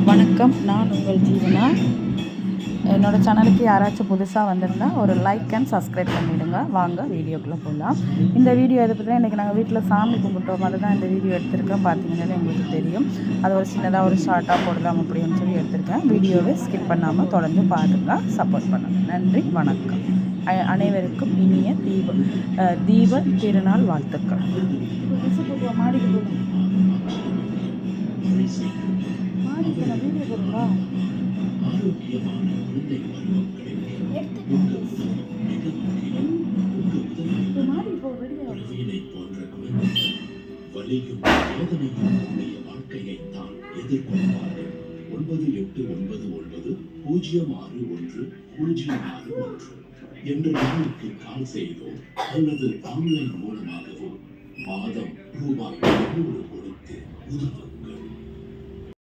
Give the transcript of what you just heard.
வணக்கம், நான் உங்கள் ஜீவனா. என்னோடய சேனலுக்கு யாராச்சும் புதுசாக வந்திருந்தால் ஒரு லைக் அண்ட் சப்ஸ்கிரைப் பண்ணிவிடுங்க. வாங்க வீடியோக்குள்ளே போகலாம். இந்த வீடியோ எது பற்றினா இன்றைக்கி நாங்கள் வீட்டில் சாமி கும்பிட்டோம் மாதிரி தான் இந்த வீடியோ எடுத்திருக்கேன். பார்த்தீங்கன்னா உங்களுக்கு தெரியும். அது ஒரு சின்னதாக ஒரு ஷார்ட்டாக போடலாம் அப்படின்னு சொல்லி எடுத்திருக்கேன். வீடியோவை ஸ்கிப் பண்ணாமல் தொடர்ந்து பாருங்கள், சப்போர்ட் பண்ணுங்கள். நன்றி, வணக்கம். அனைவருக்கும் இனிய தீப திருநாள் வாழ்த்துக்கள். மாடிக்கு வீடியோ போடுங்களா? வலியும் வேதனையும் வாழ்க்கையைத்தான் எதிர்கொள்வார்கள். 9899061061 என்ற எண்ணுக்கு கால் செய்தோ அல்லது ஆன்லைன் மூலமாகவோ மாதம் ரூபாய் 200 கொடுத்து உதவும்.